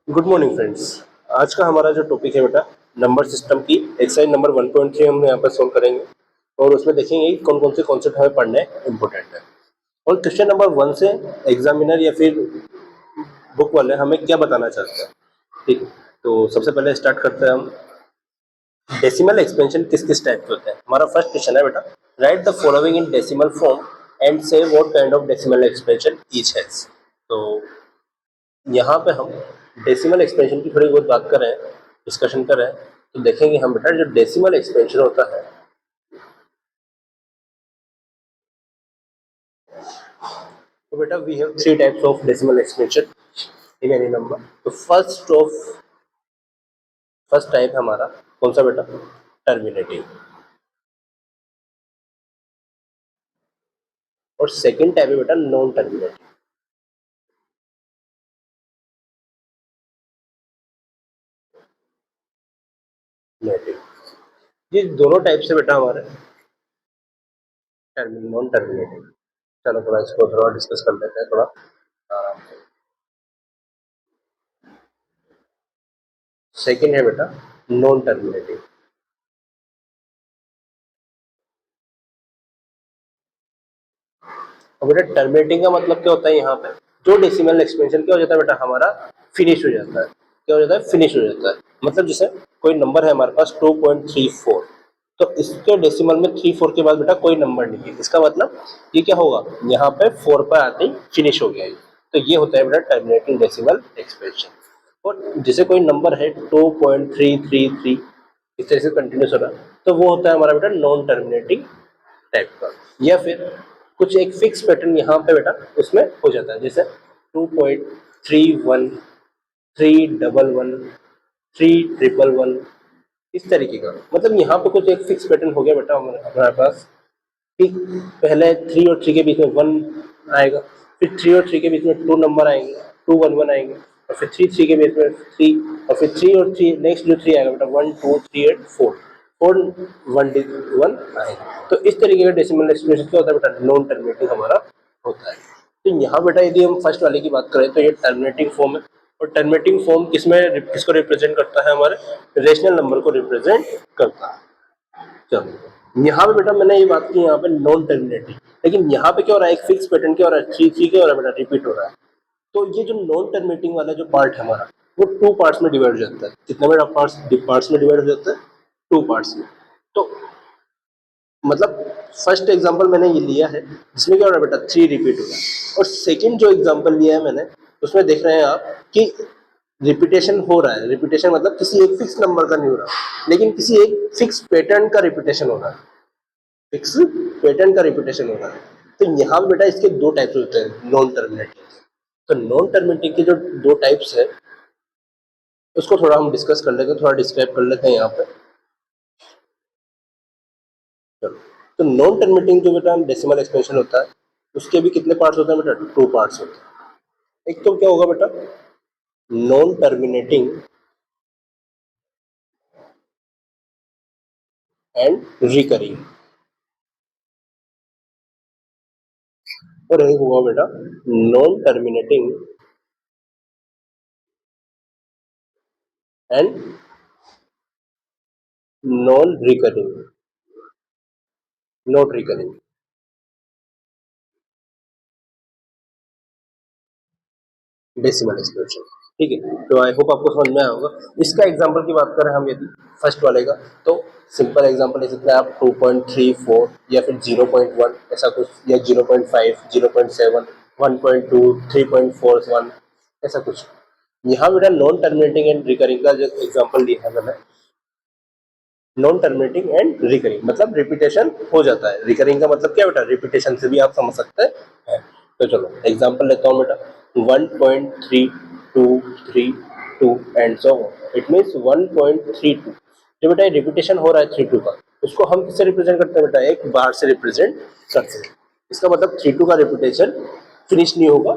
Good morning friends. आज का हमारा जो टॉपिक है बेटा नंबर सिस्टम की एक्सरसाइज नंबर 1.3 हम यहाँ पर सोल्व करेंगे और उसमें देखेंगे कि कौन कौन से कॉन्सेप्ट हमें पढ़ने इंपॉर्टेंट है। और क्वेश्चन नंबर 1 से एग्जामिनर या फिर बुक वाले हमें क्या बताना चाहते हैं। ठीक है, तो सबसे पहले स्टार्ट करते हैं हम। डेसिमल एक्सपेंशन किस किस टाइप के होते हैं। हमारा फर्स्ट क्वेश्चन है बेटा, write the following in decimal form and say what kind of decimal expansion each has. तो यहाँ पे हम डेसिमल एक्सपेंशन की थोड़ी बहुत बात करें, डिस्कशन करें, तो देखेंगे हम बेटा जो डेसिमल एक्सपेंशन होता है, तो बेटा we have three types of decimal expansion in any number. तो फर्स्ट टाइप हमारा कौन सा बेटा, टर्मिनेटिंग। और सेकंड टाइप है बेटा नॉन टर्मिनेटिंग। ये दोनों टाइप से बेटा हमारे नॉन टर्मिनेटिंग। चलो थोड़ा इसको थोड़ा डिस्कस कर लेते हैं थोड़ा आराम से। सेकंड है बेटा नॉन टर्मिनेटिंग। और बेटा टर्मिनेटिंग का मतलब क्या होता है, यहाँ पे जो डेसिमल एक्सपेंशन क्या हो जाता है बेटा हमारा फिनिश हो जाता है। क्या हो जाता है, फिनिश हो जाता है। मतलब जैसे कोई नंबर है हमारे पास 2.34, तो इसके डेसिमल में 34 के बाद बेटा कोई नंबर नहीं है, इसका मतलब ये क्या होगा, यहाँ पे 4 पर आते ही फिनिश हो गया ये। तो ये होता है बेटा टर्मिनेटिंग डेसिमल एक्सपेंशन। और जैसे कोई नंबर है 2.333, इस तरह से कंटिन्यूस हो रहा है, तो वो होता है हमारा बेटा नॉन टर्मिनेटिंग टाइप का। या फिर कुछ एक फिक्स पैटर्न यहाँ पे बेटा उसमें हो जाता है, जैसे 2.31, 311, 311, इस तरीके का। मतलब यहाँ पे कुछ एक फिक्स पैटर्न हो गया बेटा हमारे पास कि पहले 3 और 3 के बीच में 1 आएगा, फिर 3 और 3 के बीच में 2 नंबर आएंगे, 211 आएंगे, और फिर 3 के बीच में 3, और फिर 3 और 3 नेक्स्ट जो 3 आएगा बेटा 1 2 3 8 4, 4 1 1 आएगा। तो इस तरीके का डेसिमल एक्सप्रेशन क्या होता है बेटा, नॉन टर्मिनेटिंग हमारा होता है। तो यहाँ बेटा यदि हम फर्स्ट वाले की बात करें तो ये टर्मिनेटिंग फॉर्म है। और टर्मिनेटिंग फॉर्म किसको रिप्रेजेंट करता है, हमारे रेशनल नंबर को रिप्रेजेंट करता है। चलो यहाँ पे बेटा मैंने ये बात की यहाँ पे नॉन टर्मिनेटिंग, लेकिन यहाँ पे क्या हो रहा है, एक फिक्स पैटर्न क्या हो रहा है, 3 क्या हो रहा है बेटा, रिपीट हो रहा है। तो ये जो नॉन टर्मिनेटिंग वाला जो पार्ट है हमारा, वो 2 पार्ट्स में डिवाइड हो जाता है। कितने बेटा पार्ट्स में डिवाइड हो जाता है, 2 पार्ट्स में। तो मतलब फर्स्ट एग्जांपल मैंने ये लिया है जिसमें क्या हो रहा है बेटा, 3 रिपीट हो रहा है। और सेकंड जो एग्जांपल लिया है मैंने, उसमें देख रहे हैं आप कि रिपीटेशन हो रहा है। रिपीटेशन मतलब किसी एक फिक्स नंबर का नहीं हो रहा, लेकिन किसी एक फिक्स पैटर्न का रिपीटेशन हो रहा है। फिक्स पैटर्न का रिपीटेशन हो रहा है। तो यहाँ पे बेटा इसके दो टाइप्स होते हैं नॉन टर्मिनेटिंग। तो नॉन टर्मिनेटिंग के जो दो टाइप्स है उसको थोड़ा हम डिस्कस कर लेते हैं, थोड़ा डिस्क्राइब कर लेते हैं यहाँ पे। चलो, तो नॉन टर्मिनेटिंग जो बेटा डेसिमल एक्सपेंशन होता है उसके भी कितने पार्ट्स होते हैं बेटा, 2 पार्ट्स होते हैं। एक तो क्या होगा बेटा, नॉन टर्मिनेटिंग एंड रिकरिंग। और एक होगा बेटा non terminating and non recurring, not recurring decimal expression. ठीक है, तो आई होप आपको समझ में आया होगा। इसका एग्जांपल की बात करें हम यदि फर्स्ट वाले का, तो सिंपल एग्जांपल ले सकते हैं आप 2.34 या फिर 0.1 ऐसा कुछ, या 0.5, 0.7, 1.2, 3.41 ऐसा कुछ। यहाँ बेटा नॉन टर्मिनेटिंग एंड रिकरिंग का जो एग्जाम्पल लिया है मैंने, नॉन टर्मिनेटिंग एंड रिकरिंग मतलब रिपीटेशन हो जाता है। रिकरिंग का मतलब क्या बेटा, रिपीटेशन से भी आप समझ सकते हैं। तो चलो एग्जांपल लेता हूँ बेटा, 1.3232 and so on. It means 1.32 जो बेटा रिपीटेशन हो रहा है 32 का, उसको हम किससे रिप्रेजेंट करते हैं बेटा, एक बार से रिप्रेजेंट करते हैं। इसका मतलब 32 का रिपीटेशन फिनिश नहीं होगा,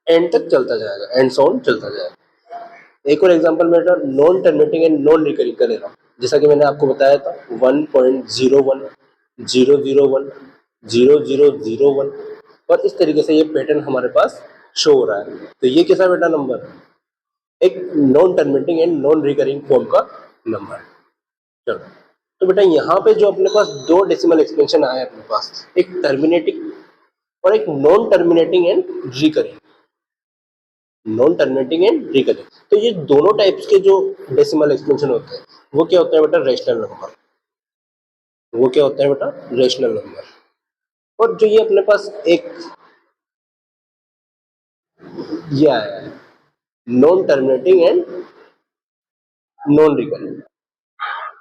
एंड तक चलता जाएगा, एंड सो ऑन चलता जाएगा। एक और एग्जांपल मेरा non terminating and non recurring का ले रहा हूँ। जैसा कि मैंने आपको बताया था 1.01, 001, 0001, और इस तरीके से ये पैटर्न हमारे पास शो हो रहा है। तो ये कैसा बेटा नंबर, एक non terminating and non recurring form का नंबर। चलो, तो बेटा यहाँ पे जो अपने पास दो डेसिमल एक्सपेंशन आए अपने पास, एक टर्मिनेटिंग और एक non terminating and recurring. Non terminating and recurring, तो ये दोनों टाइप्स के जो डेसिमल एक्सपेंशन होते हैं वो क्या होता है बेटा, रेशनल नंबर। वो क्या होता है बेटा, रेशनल नंबर। और जो ये अपने पास एक ये आया है, non terminating and non recurring,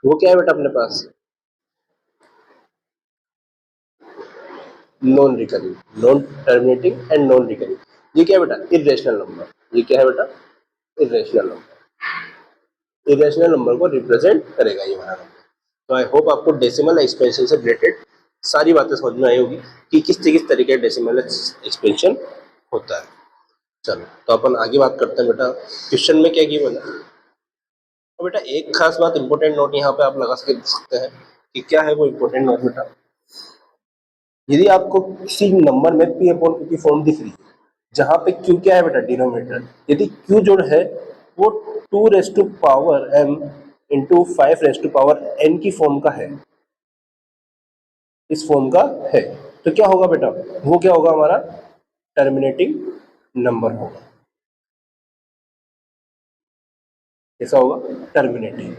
वो क्या है बेटा अपने पास, non recurring, non terminating and non recurring. ये क्या है बेटा, इरेशनल नंबर। ये क्या है बेटा, इरेशनल नंबर। इरेशनल नंबर को रिप्रेजेंट करेगा ये वाला नंबर। तो आई होप आपको डेसिमल एक्सपेंशन से रिलेटेड सारी बातें समझ में आई होगी कि किस तरीके का डेसिमल एक्सपेंशन होता है। चलो, तो अपन आगे बात करते हैं बेटा, क्वेश्चन में क्या गिवन है। तो बेटा एक खास बात, इंपॉर्टेंट नोट यहाँ पे आप लगा सकते हैं कि क्या है वो इंपॉर्टेंट नोट बेटा। यदि आपको किसी नंबर में पी अपॉन क्यू की फॉर्म दिख रही है जहां पे क्यू क्या है बेटा, डिनोमिनेटर, यदि क्यू जो है वो 2 raise to power m into 5 raise to power n की फॉर्म का है, इस फॉर्म का है, तो क्या होगा बेटा, वो क्या होगा, हमारा टर्मिनेटिंग नंबर होगा। कैसा होगा, टर्मिनेटिंग।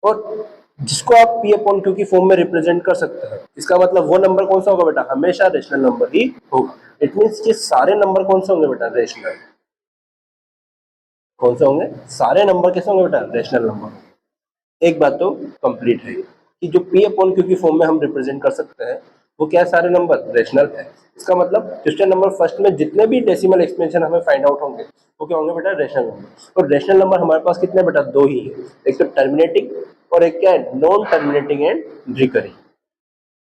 और जिसको आप पी अपॉन क्यू की फॉर्म में रिप्रेजेंट कर सकते हैं, इसका मतलब वो नंबर कौन सा होगा बेटा, हमेशा रेशनल नंबर ही होगा। इट मीन्स कि सारे नंबर कौन से होंगे बेटा, रेशनल। कौन से होंगे, सारे नंबर कैसे होंगे बेटा, रेशनल नंबर। एक बात तो कंप्लीट है कि जो पी अपॉन क्यू की फॉर्म में हम रिप्रेजेंट कर सकते हैं वो क्या है, सारे नंबर रेशनल है। इसका मतलब क्वेश्चन नंबर फर्स्ट में जितने भी डेसिमल एक्सपेंशन हमें फाइंड आउट होंगे वो क्या होंगे बेटा, रेशनल नंबर। और रेशनल नंबर हमारे पास कितने बेटा, दो ही है, एक तो टर्मिनेटिंग और एक क्या है, नॉन टर्मिनेटिंग एंड रिकरिंग।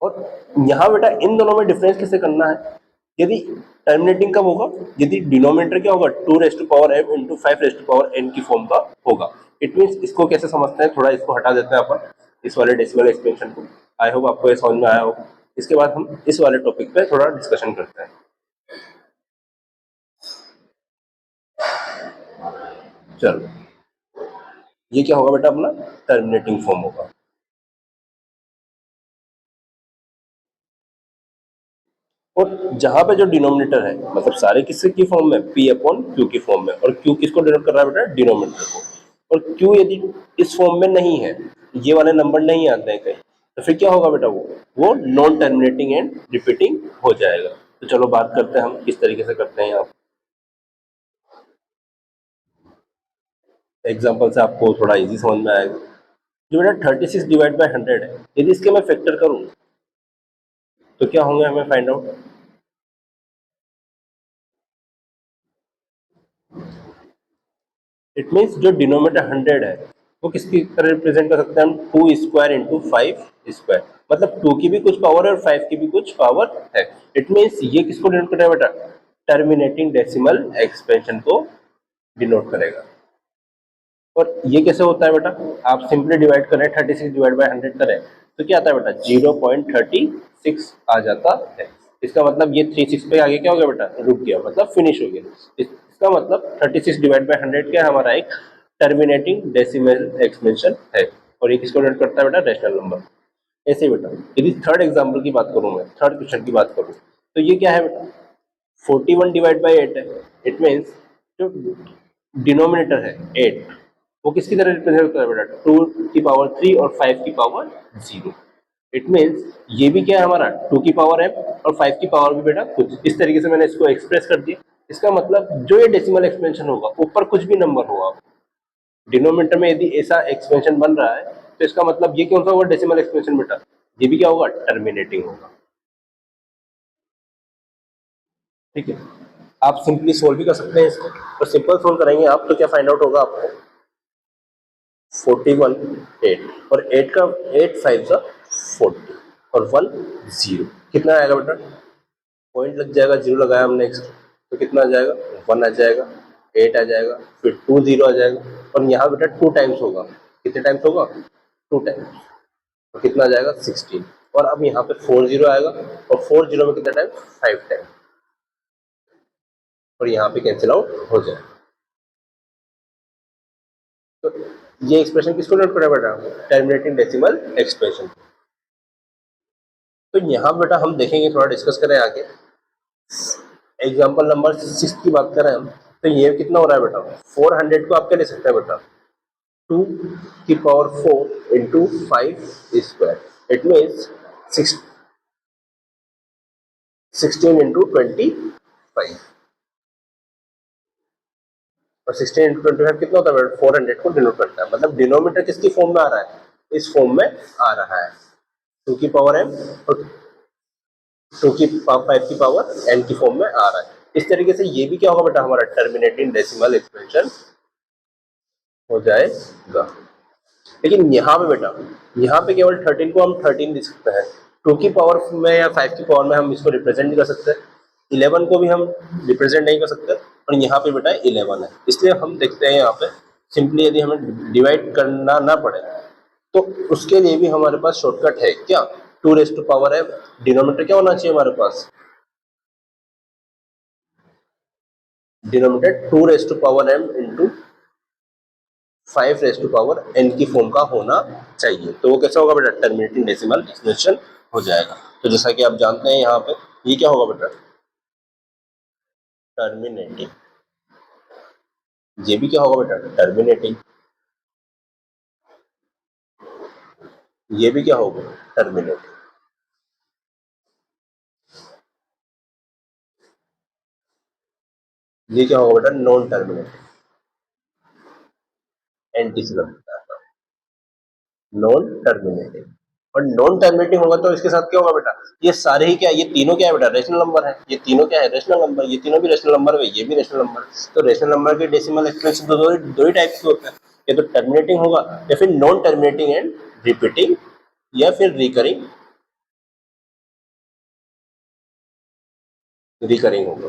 और यहाँ बेटा इन दोनों में डिफरेंस कैसे करना है, यदि टर्मिनेटिंग कब होगा, यदि डिनोमिनेटर क्या होगा, 2 raise to power m into 5 raise to power n की फॉर्म का होगा। इट मीन्स इसको कैसे समझते हैं, थोड़ा इसको हटा देते हैं अपन, इस वाले डेसिमल एक्सपेंशन को। आई होप आपको ये समझ में आया होगा। इसके बाद हम इस वाले टॉपिक पे थोड़ा डिस्कशन करते हैं। चलो, ये क्या होगा बेटा, अपना टर्मिनेटिंग फॉर्म होगा। और जहां पे जो डिनोमिनेटर है, मतलब सारे किससे की फॉर्म में, पी अपॉन क्यू की फॉर्म में, और क्यू किसको डिनोट कर रहा है बेटा, डिनोमिनेटर को। और क्यू यदि इस फॉर्म में नहीं है, ये वाले नंबर नहीं आते हैं कहीं, तो फिर क्या होगा बेटा, वो नॉन टर्मिनेटिंग एंड रिपीटिंग हो जाएगा। तो चलो बात करते हैं हम किस तरीके से करते हैं यहाँ। एग्जाम्पल से आपको थोड़ा इजी समझ में आएगा। जो बेटा 36 डिवाइड बाई 100 है, यदि इसके मैं फैक्टर करूँ तो क्या होंगे, हमें फाइंड आउट। इट मीन्स जो डिनोमिनेटर 100 है वो किसकी तरह रिप्रेजेंट कर सकते हैं हम, 2 स्क्वायर इंटू 5 स्क्वायर। मतलब 2 की भी कुछ पावर है और 5 की भी कुछ पावर है। इट मीन्स ये किसको डिनोट करेगा बेटा, टर्मिनेटिंग डेसिमल एक्सपेंशन को डिनोट करेगा। और ये कैसे होता है बेटा, आप सिंपली डिवाइड करें, 36 डिवाइड बाई 100 करें तो क्या आता है बेटा, 0.36 आ जाता है। इसका मतलब ये 36 पे आगे क्या हो गया बेटा, रुक गया, मतलब फिनिश हो गया। इसका मतलब 36 डिवाइड बाई 100 क्या है, हमारा एक टर्मिनेटिंग डेसिमल एक्सपेंशन है। और ये किसको डिनोट करता है बेटा, रेशनल नंबर। ऐसे ही बेटा यदि थर्ड एग्जाम्पल की बात करूं, मैं थर्ड क्वेश्चन की बात करूं, तो ये क्या है बेटा, 41 डिवाइड बाई 8 है। इट मीन्स जो डिनोमिनेटर है 8, वो किसकी तरह रिप्रेजेंट होता है बेटा, 2 की पावर 3 और 5 की पावर 0। इट मीन्स ये भी क्या है हमारा, 2 की पावर m और 5 की पावर भी बेटा कुछ, इस तरीके से मैंने इसको एक्सप्रेस कर दिया। इसका मतलब जो ये डेसिमल एक्सपेंशन होगा, ऊपर कुछ भी नंबर होगा, डिनोमिनेटर में यदि ऐसा एक्सपेंशन बन रहा है तो इसका मतलब ये कौन सा होगा, डेसिमल एक्सपेंशन बेटा, ये भी क्या होगा, टर्मिनेटिंग होगा। ठीक है, आप सिंपली सोल्व भी कर सकते हैं इसको, तो सिंपल सोल्व करेंगे आप तो क्या फाइंड आउट होगा आपको, 41 8 और 8 का 8 5 सा 40 और 1 0, कितना आएगा बेटा, पॉइंट लग जाएगा, जीरो लगाया हमने एक्स्ट्रा, तो कितना आ जाएगा, 1 आ जाएगा, 8 आ जाएगा, फिर 2 0 आ जाएगा, और यहाँ बेटा 2 टाइम्स होगा, कितने टाइम्स होगा, 2 टाइम्स, तो कितना आ जाएगा, 16। और अब यहाँ पे 4 0 आएगा, और 4 0 में कितना टाइम, 5 टाइम, और यहाँ पे कैंसिल आउट हो जाएगा। तो ये एक्सप्रेशन किसको नोट करें बेटा, टर्मिनेटिंग डेसिमल एक्सप्रेशन। तो यहाँ बेटा हम देखेंगे, थोड़ा डिस्कस करें आगे। एग्जाम्पल नंबर 6 की बात करें हम, तो ये कितना हो रहा है बेटा, 400 को आप क्या ले सकते हैं बेटा, 2 की power 4 into 5 square, it means 16 into 25, और 16 इंटू 25 कितना होता है बेटा, 400 को डिनोट करता है। मतलब डिनोमीटर किसकी फॉर्म में आ रहा है, इस फॉर्म में आ रहा है, 2 की पावर m और 5 की पावर n की फॉर्म में आ रहा है। इस तरीके से ये भी क्या होगा बेटा, हमारा टर्मिनेटिंग डेसिमल एक्सप्रेशन हो जाएगा। लेकिन यहाँ पे बेटा, यहाँ पे केवल 13 को हम 13 लिख सकते हैं, 2 की पावर में या 5 की पावर में हम इसको रिप्रेजेंट नहीं कर सकते, 11 को भी हम रिप्रेजेंट नहीं कर सकते, और यहाँ पे बेटा 11 है। इसलिए हम देखते हैं यहाँ पे सिंपली यदि हमें डिवाइड करना ना पड़े तो उसके लिए भी हमारे पास शॉर्टकट है क्या, 2 है, डिनोमीटर क्या होना चाहिए हमारे पास, डिनोमीटर 2 m इंटू 5 n की फॉर्म का होना चाहिए। तो वो कैसा होगा बेटा, टर्मिनेटिंग डेसिमल एक्सप्रेशन हो जाएगा। तो जैसा कि आप जानते हैं यहाँ पे ये क्या होगा बेटा, टर्मिनेटिंग, ये भी क्या होगा बेटा, टर्मिनेटिंग, ये भी क्या होगा, टर्मिनेटिंग। ये क्या होगा बेटा, नॉन टर्मिनेटिंग, एंटी से लगता है, नॉन टर्मिनेटिंग। और नॉन टर्मिनेटिंग होगा तो इसके साथ क्या होगा बेटा, ये सारे ही क्या, ये तीनों क्या है बेटा, रेशनल नंबर है, ये तीनों क्या है, रेशनल नंबर, ये तीनों भी रेशनल नंबर है, ये भी रेशनल नंबर है। तो रेशनल नंबर के डेसिमल एक्सप्रेशन तो दो ही टाइप के होते हैं, या तो टर्मिनेटिंग होगा या फिर नॉन टर्मिनेटिंग एंड रिपीटिंग या फिर रिकरिंग होगा।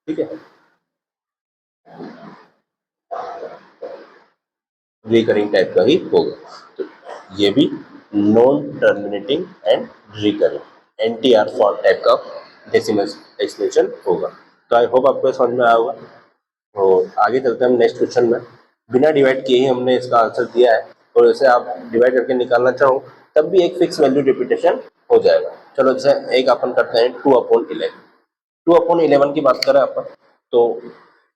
ठीक है, रिकरिंग टाइप का ही होगा। तो ये भी non terminating and recurring NTR form type का डेसिमल एक्सप्रेशन होगा। तो आई होप आपको समझ में आया होगा। तो आगे चलते हैं हम नेक्स्ट क्वेश्चन में। बिना डिवाइड किए ही हमने इसका आंसर दिया है, और इसे आप डिवाइड करके निकालना चाहो तब भी एक फिक्स वैल्यू रिपीटेशन हो जाएगा। चलो जैसे एक अपन करते हैं 2/11, 2/11 की बात करें अपन, तो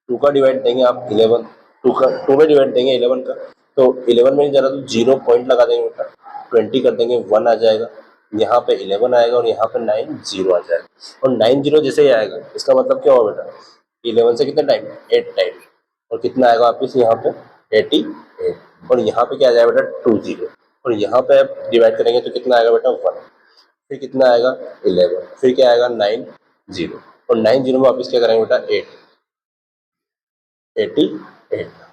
2 का डिवाइड देंगे आप 11, 2 में डिवाइड देंगे 11 का, तो 11 में नहीं जा रहा तो 0 पॉइंट लगा देंगे बेटा, 20 कर देंगे 1 आ जाएगा, यहाँ पे 11 आएगा और यहाँ पे 9 0 आ जाएगा। और 9 0 जैसे ही आएगा इसका मतलब क्या होगा बेटा, 11 से कितने टाइम, 8 टाइम, और कितना आएगा वापिस यहाँ पे 88, और यहाँ पे क्या आ जाएगा बेटा 20, और यहाँ पे आप डिवाइड करेंगे तो कितना आएगा बेटा 1, फिर कितना आएगा 11, फिर क्या आएगा 9 0, और 9 0 में वापिस क्या करेंगे बेटा 88,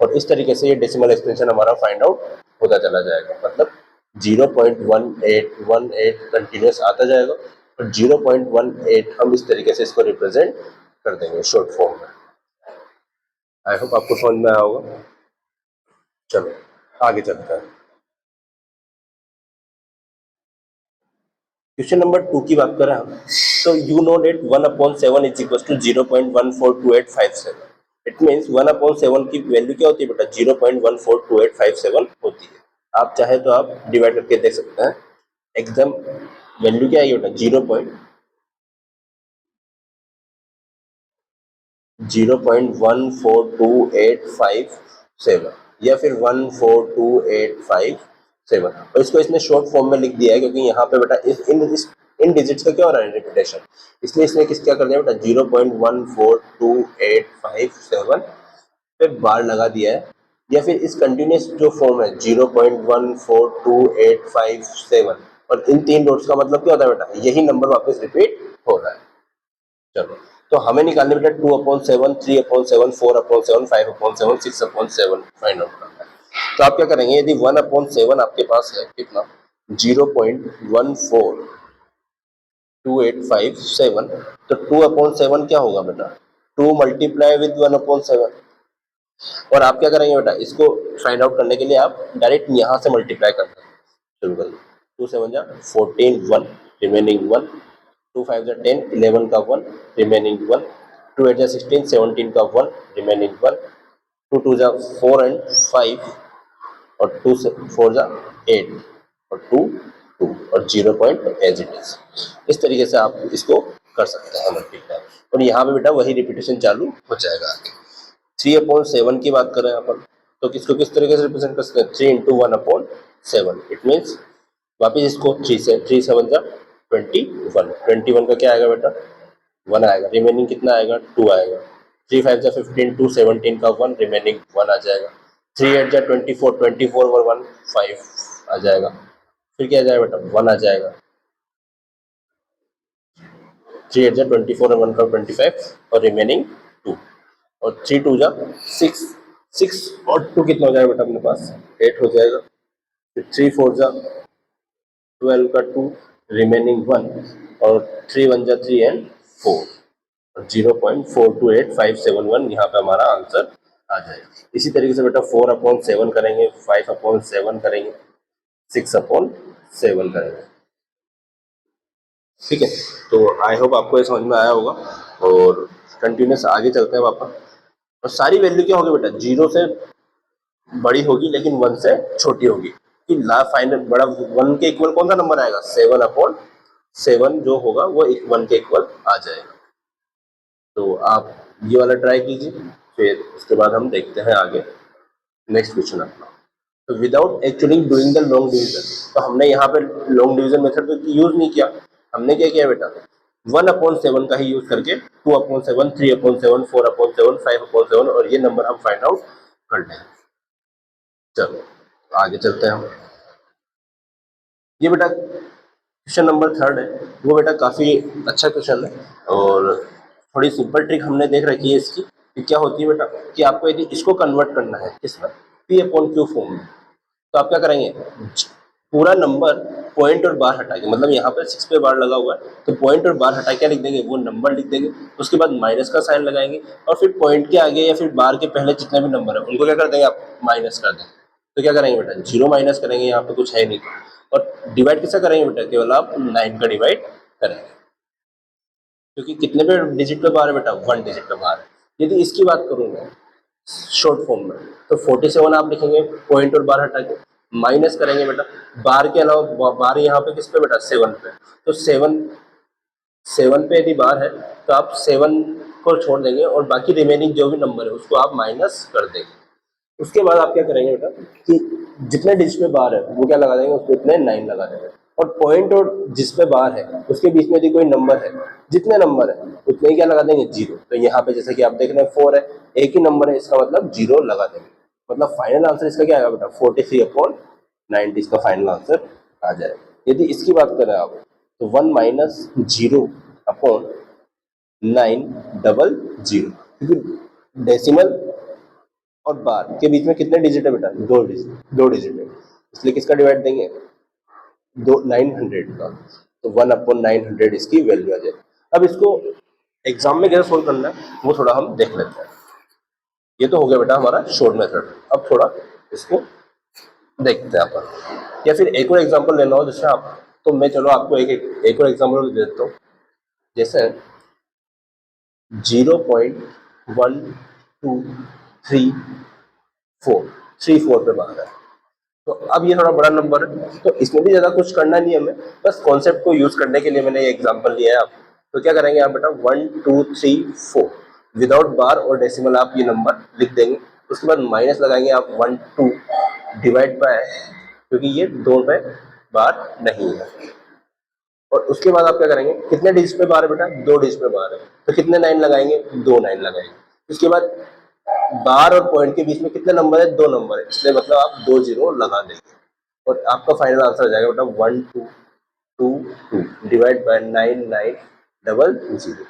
और इस तरीके से ये डेसिमल एक्सपेंशन हमारा फाइंड आउट होता चला जाएगा। मतलब 0.1818 कंटिन्यूस आता जाएगा, और 0.18 हम इस तरीके से इसको रिप्रेजेंट कर देंगे शॉर्ट फॉर्म में। आई होप आपको समझ में आया होगा। चलो आगे चलते हैं। क्वेश्चन नंबर 2 की बात करें हम, तो you know that 1/7 is equal to 0.142857। It means 1/7 की वैल्यू क्या होती है बेटा, 0.142857 होती है। आप चाहे तो आप डिवाइड करके देख सकते हैं, एकदम वैल्यू क्या है बेटा, 0.142857 या फिर 14285 और इसको इसने शॉर्ट फॉर्म में लिख दिया है क्योंकि यहाँ पे बेटा इन डिजिट्स का क्या हो रहा है, रिपीटेशन, इसलिए इसने क्या कर दिया बेटा 0.142857 पे बार लगा दिया है, या फिर इस कंटिन्यूस जो फॉर्म है 0.142857, और इन 3 डॉट्स का मतलब क्या होता है बेटा, यही नंबर वापस रिपीट हो रहा है। चलो तो हमें निकालने बेटा 2/7, 3/7, 4/7, 5/7, 6/7 फाइंड आउट करना है। तो आप क्या करेंगे, यदि 1/7 आपके पास है कितना, 0.142857, तो 2/7 क्या होगा बेटा, 2 मल्टीप्लाई विद 1/7, और आप क्या करेंगे बेटा, इसको फाइंड आउट करने के लिए आप डायरेक्ट यहाँ से मल्टीप्लाई करना शुरू कर दो। 2 7 जा 14, 1 रिमेनिंग 1, 2 5 जा 10, 11 का 1 रिमेनिंग 1, 2 8 जा 16, 17 का 1 रिमेनिंग 1, 2 2 जा 4 एंड 5 और 2 से 4 जा 8 और 2 2 और 0 पॉइंट एज इट इज। इस तरीके से आप इसको कर सकते हैं मल्टीप्लाई, और यहाँ पे बेटा वही रिपीटेशन चालू हो जाएगा आगे। 3/7 की बात करें अपन, तो किसको किस तरीके से रिप्रेजेंट कर सकते हैं, 3 × 1/7। इट मीन्स वापिस इसको 3 से 3 7 जा 21, 21 का क्या आएगा बेटा 1 आएगा, रिमेनिंग कितना आएगा 2 आएगा। 3 5 जा 15, 2 17 का 1, रिमेनिंग 1 आ जाएगा। 3 8 जा 24, 24 और 1 5 आ जाएगा। फिर क्या आ जाएगा बेटा 1 आ जाएगा। 3 8 जा 24 और 1 का 25 और रिमेनिंग 2, और 3 2 जा 6, 6 और 2 कितना हो जाएगा बेटा अपने पास 8 हो जाएगा। फिर 3 4 जा 12 का 2, रिमेनिंग 1, और 3 1 जा 3 एंड 4, और 0.428571 यहाँ पे हमारा आंसर आ जाएगा। इसी तरीके से बेटा 4/7 करेंगे, 5/7 करेंगे, 6/7 करेंगे। ठीक है, तो आई होप आपको ये समझ में आया होगा, और कंटिन्यूस आगे चलते हैं वापस। और सारी वैल्यू क्या होगी बेटा 0 से बड़ी होगी लेकिन 1 से छोटी होगी, कि ला फाइनल बड़ा 1 के इक्वल कौन सा नंबर आएगा 7/7 जो होगा वो 1 के इक्वल आ जाएगा। तो आप ये वाला ट्राई कीजिए, फिर उसके बाद हम देखते हैं आगे नेक्स्ट क्वेश्चन अपना। तो without actually doing the long division, तो हमने यहाँ पे लॉन्ग डिवीजन मेथड तो यूज नहीं किया, हमने क्या किया बेटा 1/7 का ही यूज करके 2/7, 3/7, 4/7, 5/7 और ये नंबर हम फाइंड आउट कर लेंगे। चलो आगे चलते हैं हम। ये बेटा क्वेश्चन नंबर 3 है, वो बेटा काफी अच्छा क्वेश्चन है, और थोड़ी सिंपल ट्रिक हमने देख रखी है इसकी कि क्या होती है बेटा कि आपको यदि इसको कन्वर्ट करना है किसमें P/Q फॉर्म में, तो आप क्या करेंगे पूरा नंबर पॉइंट और बार हटा के, मतलब यहाँ पर 6 पे बार लगा हुआ है तो पॉइंट और बार हटा के लिख देंगे वो नंबर लिख देंगे, उसके बाद माइनस का साइन लगाएंगे, और फिर पॉइंट के आगे या फिर बार के पहले जितने भी नंबर है उनको क्या कर देंगे आप माइनस कर देंगे। तो क्या करेंगे बेटा 0 माइनस करेंगे, यहाँ पे कुछ है नहीं, और डिवाइड किससे करेंगे बेटा केवल आप 9 का डिवाइड करेंगे, क्योंकि कितने पे डिजिट पे बार है बेटा 1 डिजिट पे बार है। यदि इसकी बात करूँ मैं शॉर्ट फॉर्म में, तो 47 आप लिखेंगे पॉइंट और बार हटा के, माइनस करेंगे बेटा बार के अलावा बार यहाँ पे किस पे बेटा 7 पे, तो 7 पे यदि बार है तो आप 7 को छोड़ देंगे और बाकी रिमेनिंग जो भी नंबर है उसको आप माइनस कर देंगे। उसके बाद आप क्या करेंगे बेटा कि जितने डिजिट पे बार है वो क्या लगा देंगे उसको इतने 9 लगा देंगे, और पॉइंट और जिस पे बार है उसके बीच में यदि कोई नंबर है जितने नंबर है उतने ही क्या लगा देंगे 0। तो यहाँ पे जैसे कि आप देख रहे हैं 4 है, एक ही नंबर है इसका मतलब 0 लगा देंगे, मतलब फाइनल आंसर इसका क्या आएगा बेटा 43/90 इसका फाइनल आंसर आ जाएगा। यदि इसकी बात करें आप तो 1 - 0/900, क्योंकि डेसिमल और बार के बीच में कितने डिजिट है बेटा 2 डिजिट है, इसलिए किसका डिवाइड देंगे 900 का, तो 1/900 इसकी वैल्यू आ जाए। अब इसको एग्जाम में कैसे सोल्व करना है वो थोड़ा हम देख लेते हैं। ये तो हो गया बेटा हमारा शॉर्ट मेथड, अब थोड़ा इसको देखते हैं अपन, या फिर एक और एग्जाम्पल लेना हो जैसे आप, तो मैं चलो आपको एक और एग्जाम्पल दे देता हूँ। जैसे 0.1234 पे बाहर है, तो अब ये थोड़ा बड़ा नंबर है तो इसमें भी ज़्यादा कुछ करना नहीं है हमें, बस कॉन्सेप्ट को यूज करने के लिए मैंने ये एग्जांपल लिया है आप। तो क्या करेंगे आप बेटा 1 2 3 4 विदाउट बार और डेसिमल आप ये नंबर लिख देंगे, उसके बाद माइनस लगाएंगे आप 1 2 डिवाइड बाय, क्योंकि ये 2 पे बार नहीं है, और उसके बाद आप क्या करेंगे कितने डिजिट पे बार है बेटा 2 डिजिट पे बार है, तो कितने 9 लगाएंगे 2 9 लगाएंगे। उसके बाद बार और पॉइंट के बीच में कितने नंबर है 2 नंबर है, इसलिए मतलब आप 2 0 लगा देंगे, और आपका फाइनल आंसर आ जाएगा बेटा 1 2 2 2 डिवाइड बाय 9900।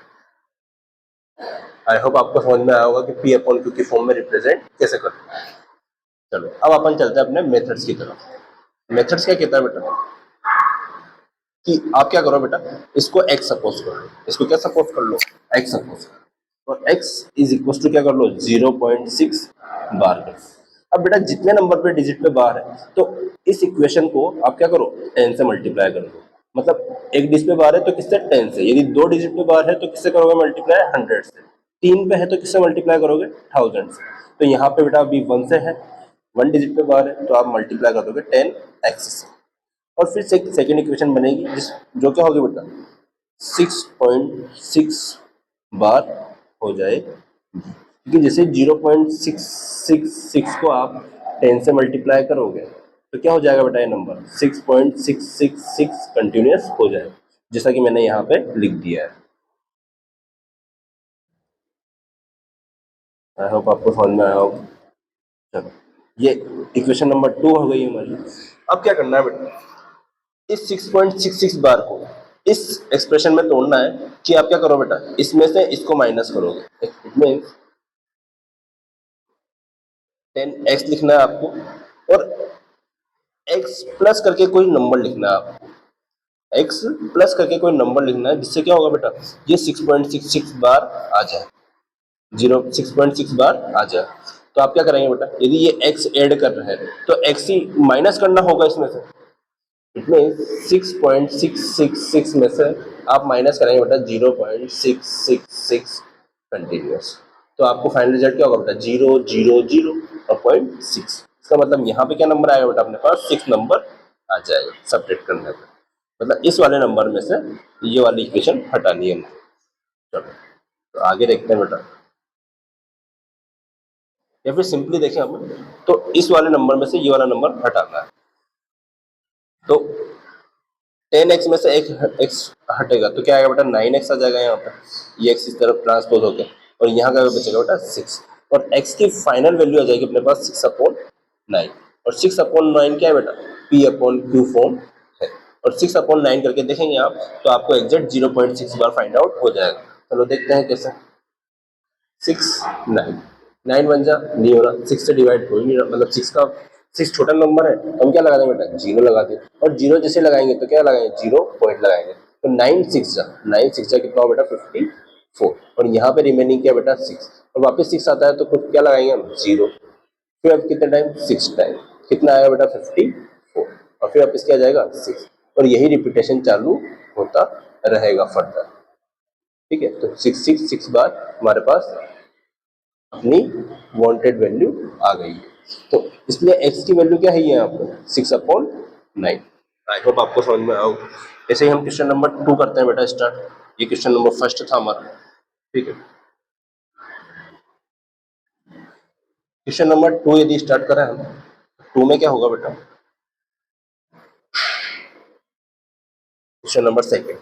आई होप आपको समझ में आया होगा कि P/Q की फॉर्म में रिप्रेजेंट कैसे करते हैं। चलो अब अपन चलते हैं अपने मेथड्स की तरफ। मेथड्स क्या कहता है बेटा कि आप क्या करो बेटा इसको x सपोज कर लो, इसको क्या सपोज कर लो x सपोज कर लो, और x इज इक्वल टू क्या कर लो 0.6 बार कर। अब बेटा जितने नंबर पे डिजिट पे बार है तो इस इक्वेशन को आप क्या करो 10 से मल्टीप्लाई कर दो, मतलब एक डिजिट पे बार है तो किससे 10 से, यदि 2 डिजिट पे बार है तो किससे करोगे मल्टीप्लाई 100 से, 3 पे है तो किससे मल्टीप्लाई करोगे 1000 से। तो यहाँ पे बेटा अभी 1 से है 1 डिजिट पे बार है तो आप मल्टीप्लाई कर दोगे 10x से, और फिर से सेकेंड इक्वेशन बनेगी जो क्या होगी बेटा 6.6 बार हो जाए, क्योंकि जैसे 0.666 को आप 10 से मल्टीप्लाई करोगे तो क्या हो जाएगा बेटा ये नंबर 6.666 कंटिन्यूस हो जाएगा, जैसा कि मैंने यहाँ पे लिख दिया है। आई होप आपको समझ में आया होगा। चलो, ये इक्वेशन नंबर 2 हो गई हमारी। अब क्या करना है बेटा, इस 6.66 बार को इस एक्सप्रेशन में तोड़ना है कि आप क्या करो बेटा, इसमें से इसको माइनस करोगे। इट मीन्स 10x लिखना है आपको और x प्लस करके कोई नंबर लिखना है आपको, x प्लस करके कोई नंबर लिखना है, जिससे क्या होगा बेटा ये 6.66 बार आ जाए, 6.6 बार आ जाए। तो आप क्या करेंगे बेटा, यदि ये x ऐड कर रहे हैं तो x ही माइनस करना होगा इसमें से, इसमें 6.666 में से आप माइनस करेंगे बेटा 0.666 कंटिन्यूस, तो आपको फाइनल रिजल्ट क्या होगा बेटा 0.000 और 0.6। इसका मतलब यहाँ पे क्या नंबर आएगा बेटा, अपने पास 6 नंबर आ जाएगा सब्ट्रैक्ट करने पे, मतलब इस वाले नंबर में से ये वाली इक्वेशन हटानी है। चलो तो आगे देखते हैं बेटा, या फिर सिंपली देखें हम, तो इस वाले नंबर में से ये वाला नंबर हटाना है, तो 10x में से एक x हटेगा तो क्या आएगा बेटा 9x आ जाएगा यहाँ पर, ये x इस तरफ ट्रांसपोज होकर, और यहाँ का बचेगा बेटा 6, और x की फाइनल वैल्यू आ जाएगी अपने पास 6/9, और 6/9 क्या है बेटा p/q फॉर्म है, और 6/9 करके देखेंगे आप तो आपको एग्जैक्ट 0.6 बार फाइंड आउट हो जाएगा। चलो देखते हैं कैसे। 9 बन जा नहीं हो रहा, 6 से डिवाइड हो ही नहीं रहा, मतलब 6 छोटा नंबर है तो हम क्या लगा देंगे बेटा 0 लगा दें, और 0 जैसे लगाएंगे तो क्या लगाएंगे 0 पॉइंट लगाएंगे, तो 9 6 जा कितना हो बेटा 54, और यहाँ पे रिमेनिंग क्या बेटा 6, और वापस 6 आता है तो कुछ क्या लगाएंगे हम 0, फिर अब कितने टाइम 6 टाइम, कितना आएगा बेटा 54, और फिर वापस क्या आ जाएगा 6, और यही रिपीटेशन चालू होता रहेगा फर्दर। ठीक है, तो 6 बार हमारे पास अपनी वांटेड वैल्यू आ गई है, तो इसलिए x की वैल्यू क्या है यहाँ पर 6/9। आई होप आपको समझ में आओ। ऐसे ही हम क्वेश्चन नंबर 2 करते हैं बेटा स्टार्ट, ये क्वेश्चन नंबर फर्स्ट था हमारा। ठीक है, क्वेश्चन नंबर 2 यदि स्टार्ट करें हम, 2 में क्या होगा बेटा, क्वेश्चन नंबर सेकेंड,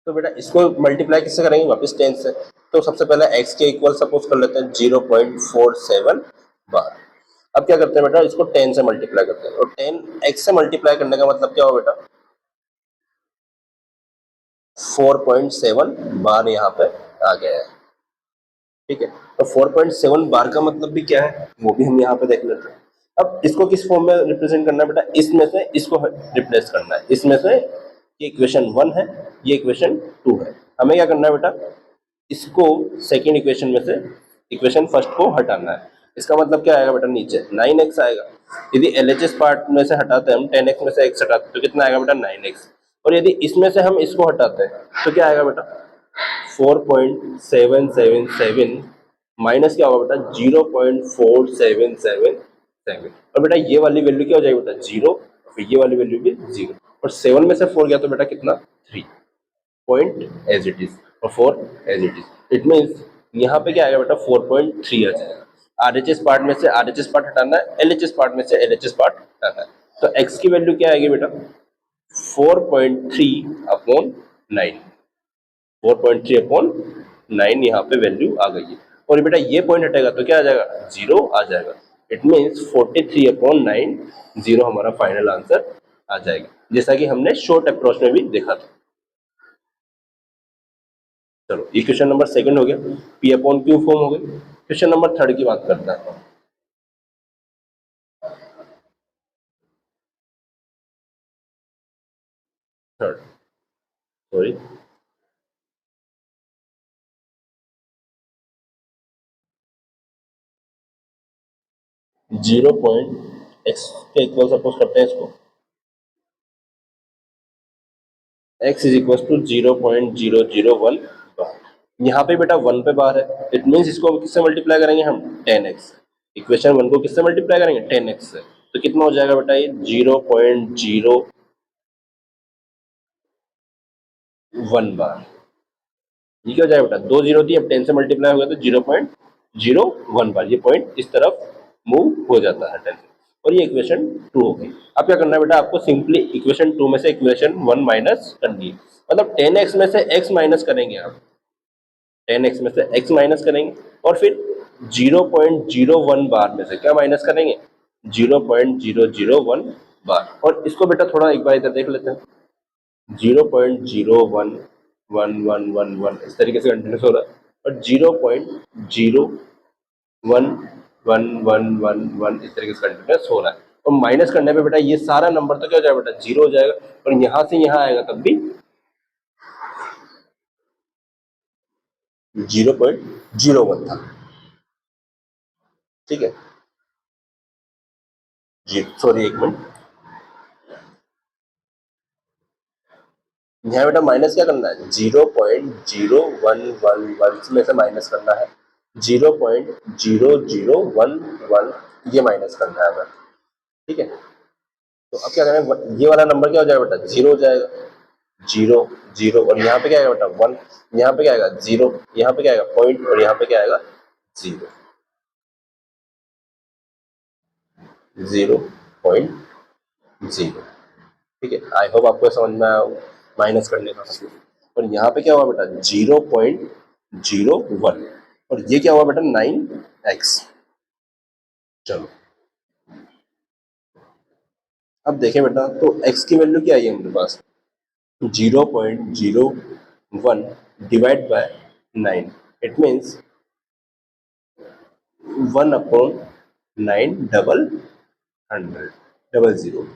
तो बेटा इसको मल्टीप्लाई किससे करेंगे वापस 10 से, तो सबसे पहले x के इक्वल सपोज कर लेते हैं 0.47 बार। अब क्या करते हैं बेटा, इसको 10 से मल्टीप्लाई करते हैं, और 10x से मल्टीप्लाई करने का मतलब क्या हो बेटा 4.7 बार यहाँ पे आ गया है। ठीक है, तो 4.7 बार का मतलब भी क्या है वो भी हम यहाँ पे देख लेते हैं। अब इसको किस फॉर्म में रिप्रेजेंट करना है बेटा, इसमें से इसको रिप्लेस करना है, इसमें से ये इक्वेशन 1 है, ये इक्वेशन 2 है, हमें क्या करना है बेटा इसको सेकेंड इक्वेशन में से इक्वेशन फर्स्ट को हटाना है। इसका मतलब क्या आएगा बेटा, नीचे 9x आएगा, यदि LHS पार्ट में से हटाते हैं हम 10x में से x हटाते हैं तो कितना आएगा बेटा 9x, और यदि इसमें से हम इसको हटाते हैं तो क्या आएगा बेटा 4.777 माइनस क्या होगा बेटा 0.4777, और बेटा ये वाली वैल्यू क्या हो जाएगी बेटा 0, फिर ये वाली वैल्यू भी 0, और 7 में से 4 गया तो बेटा कितना 3, पॉइंट एज इट इज, और 4 as it is, it means यहाँ पे क्या आएगा बेटा 4.3 आ जाएगा। RHS पार्ट में से RHS पार्ट हटाना है, LHS पार्ट में से LHS पार्ट हटाना है, तो x की वैल्यू क्या आएगी बेटा 4.3/9, 4.3/9 यहाँ पे वैल्यू आ गई है, और बेटा ये पॉइंट हटेगा तो क्या आ जाएगा 0 आ जाएगा, इट मीन्स 43/9 0 हमारा फाइनल आंसर आ जाएगा, जैसा कि हमने शॉर्ट अप्रोच में भी देखा था। चलो ये क्वेश्चन नंबर सेकंड हो गया, p/q फॉर्म हो गई। क्वेश्चन नंबर थर्ड की बात करते हैं। थर्ड, सॉरी 0.x के इक्वल सपोज करते हैं इसको, x इज इक्वल टू 0.001 बार। यहाँ पे बेटा 1 पे बार है, इट मीन्स इसको किससे मल्टीप्लाई करेंगे हम 10x। इक्वेशन 1 को किससे मल्टीप्लाई करेंगे 10x से, तो कितना हो जाएगा बेटा ये 0.01 बार। ये क्या हो जाएगा बेटा, 2 जीरो थी, अब 10 से मल्टीप्लाई हो गया तो 0.01 बार, ये पॉइंट इस तरफ मूव हो जाता है 10 से। और ये इक्वेशन 2 हो गई। अब क्या करना है बेटा, आपको सिंपली इक्वेशन 2 में से इक्वेशन 1 माइनस करनी है, मतलब 10x में से x माइनस करेंगे आप, 10x में से x माइनस करेंगे और फिर 0.01 बार में से क्या माइनस करेंगे 0.001 बार। और इसको बेटा थोड़ा एक बार इधर देख लेते हैं, 0.011111 इस तरीके से कंटिन्यूस हो रहा है, और 0.011111 इस तरीके से कंटिन्यूस हो रहा है। और माइनस करने पे बेटा ये सारा नंबर तो क्या हो जाएगा बेटा, 0 हो जाएगा, और यहाँ से यहाँ आएगा तब भी 0.01 था। ठीक है जी, सॉरी एक मिनट, यहाँ बेटा माइनस क्या करना है, 0.0111 में से माइनस करना है 0.0011, ये माइनस करना है हमें। ठीक है, तो अब क्या करें, ये वाला नंबर क्या हो जाएगा बेटा, 0 हो जाएगा, 0 0, और यहाँ पे क्या आएगा बेटा 1, यहाँ पे क्या आएगा 0, यहाँ पे क्या आएगा पॉइंट, और यहाँ पे क्या आएगा 0, 0.0। ठीक है, आई होप आपको समझ में आया होगा माइनस करने का मतलब। और यहाँ पे क्या हुआ बेटा 0.01, और ये क्या हुआ बेटा 9x। चलो अब देखें बेटा, तो x की वैल्यू क्या आई है हमारे पास, 0.01 divide by 9, it means 1/9 double zero,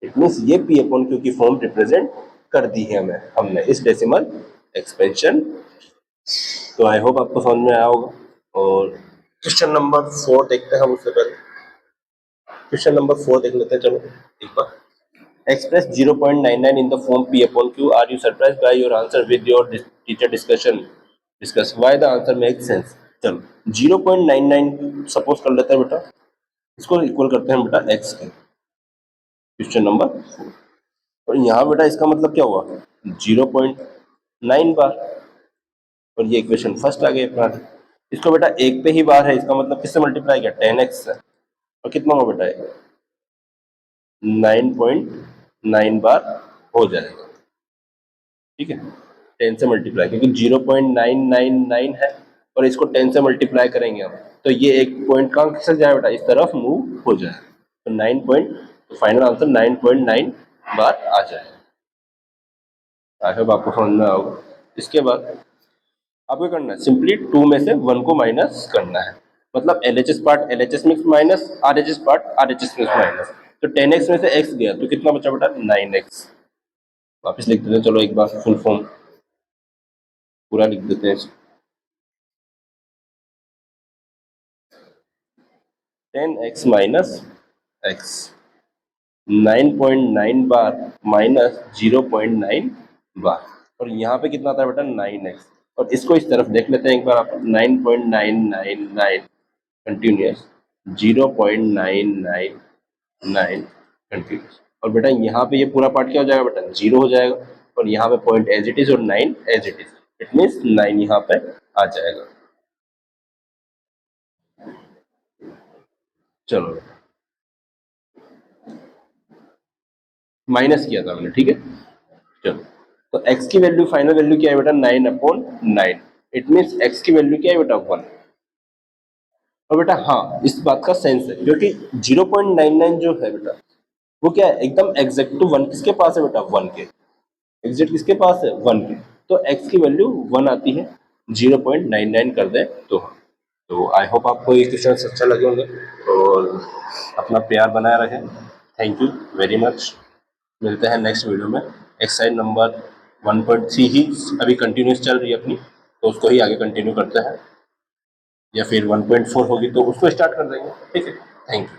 it means ये पी अपॉन क्यू की फॉर्म रिप्रेजेंट कर दी है हमें हमने इस डेसिमल एक्सपेंशन। तो आई होप आपको समझ में आया होगा। और क्वेश्चन नंबर 4 देखते हैं हम, उससे पहले क्वेश्चन नंबर 4 देख लेते हैं, चलो एक बार। Express 0.99 in the form P upon Q. Are you surprised by your answer with your teacher discussion? Discuss why the answer makes sense. चलो 0.99 सपोज कर लेते हैं बेटा, इसको इक्वल करते हैं बेटा x के, क्वेश्चन नंबर 4। और यहाँ बेटा इसका मतलब क्या हुआ 0.9 बार, और ये इक्वेशन फर्स्ट आ गई अपना। इसको बेटा एक पे ही बार है, इसका मतलब किससे मल्टीप्लाई किया 10x से, और कितना होगा बेटा 9.9 बार हो जाएगा। ठीक है, 10 से मल्टीप्लाई, क्योंकि 0.999 है और इसको 10 से मल्टीप्लाई करेंगे हम, तो ये एक पॉइंट कहाँ खिसक जाए बेटा, इस तरफ मूव हो जाए, तो 9 पॉइंट, तो फाइनल आंसर 9.9 बार आ जाए। आई होप आपको समझ में आओगे। इसके बाद आपको करना है सिंपली 2 में से 1 को माइनस करना है, मतलब LHS part LHS mix minus RHS part RHS mix minus, तो 10x में से x गया तो कितना बचा बेटा 9x। वापस लिख देते हैं, चलो एक बार फुल फॉर्म पूरा लिख देते हैं। 10x माइनस x, 9.9 बार माइनस 0.9 बार, और यहाँ पे कितना था बेटा 9x, और इसको इस तरफ देख लेते हैं एक बार आप, 9.999 कंटिन्यूस, 0.999 कंटिन्यूस, और बेटा यहाँ पे ये पूरा पार्ट क्या हो जाएगा बेटा 0 हो जाएगा, और यहाँ पे पॉइंट एज इट इज और 9 as it is, it means 9 यहाँ पे आ जाएगा। चलो माइनस किया था हमने, ठीक है। चलो तो x की वैल्यू फाइनल वैल्यू क्या है बेटा 9/9, इट मीन्स x की वैल्यू क्या है बेटा 1। और बेटा हाँ इस बात का सेंस है, क्योंकि 0.99 जो है बेटा वो क्या है एकदम एग्जैक्ट टू 1 किसके पास है बेटा 1 के, एग्जैक्ट किसके पास है 1 के, तो x की वैल्यू 1 आती है, 0.99 कर दे तो। तो आई होप आपको ये क्वेश्चन अच्छा लगे होंगे और अपना प्यार बनाए रखें। थैंक यू वेरी मच, मिलते हैं नेक्स्ट वीडियो में। एक्सरसाइज नंबर 1.3 ही अभी कंटिन्यूस चल रही है अपनी, तो उसको ही आगे कंटिन्यू करते हैं, या फिर 1.4 होगी तो उसको स्टार्ट कर देंगे। ठीक है, थैंक यू।